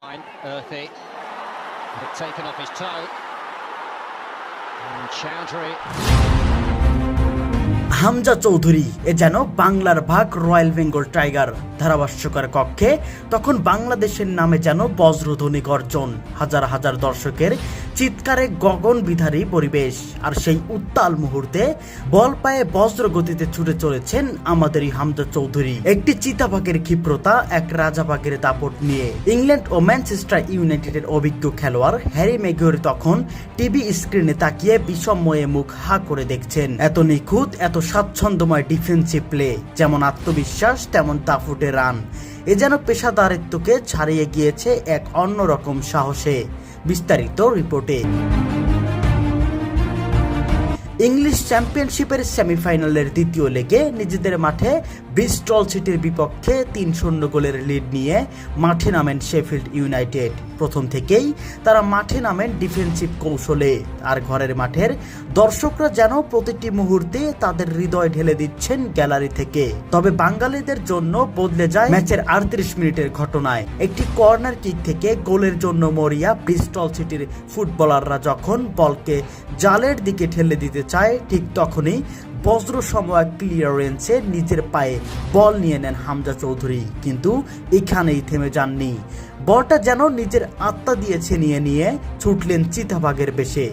Earthy had taken off his toe. And Chowdhury. Hamza Chowdhury এ যেন বাংলার ভাগ রয়্যাল বেঙ্গল টাইগার। ধারাভাষ্যকার কক্ষে তখন বাংলাদেশের নামে যেন বজ্রধ্বনি গর্জন, হাজার হাজার দর্শকের চিৎকারে গগনবিধারী পরিবেশ। আর সেই উত্তাল মুহূর্তে বল পায়ে বজ্র গতিতে ছুটে চলেছেন আমাদেরই হামজা চৌধুরী, একটি চিতাবাঘের ক্ষিপ্রতা, এক রাজাবাঘের দাপট নিয়ে। ইংল্যান্ড ও ম্যানচেস্টার ইউনাইটেডের অভিজ্ঞ খেলোয়াড় হ্যারি ম্যাগুয়ার তখন টিভি স্ক্রিনে তাকিয়ে বিষময়ে মুখ হা করে দেখছেন। এত নিখুঁত, এত স্বাচ্ছন্দ্যময় ডিফেন্সিভ প্লে, যেমন আত্মবিশ্বাস তেমন দাফুটে রান, এ যেন পেশাদারিত্বকে ছাড়িয়ে গিয়েছে এক অন্যরকম সাহসে। বিস্তারিত রিপোর্টে। ইংলিশ চ্যাম্পিয়নশিপের সেমিফাইনালের দ্বিতীয় লেগে নিজেদের মাঠে ব্রিস্টল সিটির বিপক্ষে ৩-০ গোলের লিড নিয়ে মাঠে নামেন শেফিল্ড ইউনাইটেড। প্রথম থেকেই তারা মাঠে নামেন ডিফেন্সিভ কৌশলে, আর ঘরের মাঠের দর্শকরা যেন প্রতিটি মুহূর্তে তাদের হৃদয় ঢেলে দিচ্ছেন গ্যালারি থেকে। তবে বাঙালিদের জন্য বদলে যায় ম্যাচের ৩৮ মিনিটের ঘটনায়। একটি কর্নার কিক থেকে গোলের জন্য মরিয়া ব্রিস্টল সিটির ফুটবলাররা যখন বলকে জালের দিকে ঠেলে দিতে চায়, ঠিক তখনই বজ্র সময় ক্লিয়ারেন্সে নিজের পায়ে বল নিয়ে নেন হামজা চৌধুরী। কিন্তু এখানেই থেমে যাননি, বলটা যেন নিজের আত্মা দিয়ে ছিনিয়ে নিয়ে ছুটলেন চিতাবাঘের বেশে।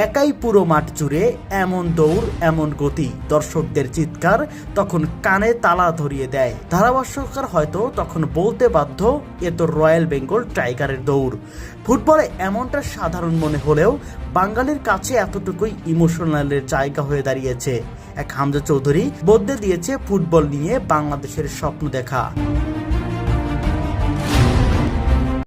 একাই পুরো মাঠ জুড়ে এমন দৌড়, এমন গতি, দর্শকদের চিৎকার তখন কানে তালা ধরিয়ে দেয়। ধারাভাষ্যকার হয়তো তখন বলতে বাধ্য, এ তো রয়্যাল বেঙ্গল টাইগারের দৌড়। ফুটবলে এমনটা সাধারণ মনে হলেও বাঙালির কাছে এতটুকুই ইমোশনালের জায়গা হয়ে দাঁড়িয়েছে। এক হামজা চৌধুরী বদলে দিয়েছে ফুটবল নিয়ে বাংলাদেশের স্বপ্ন দেখা।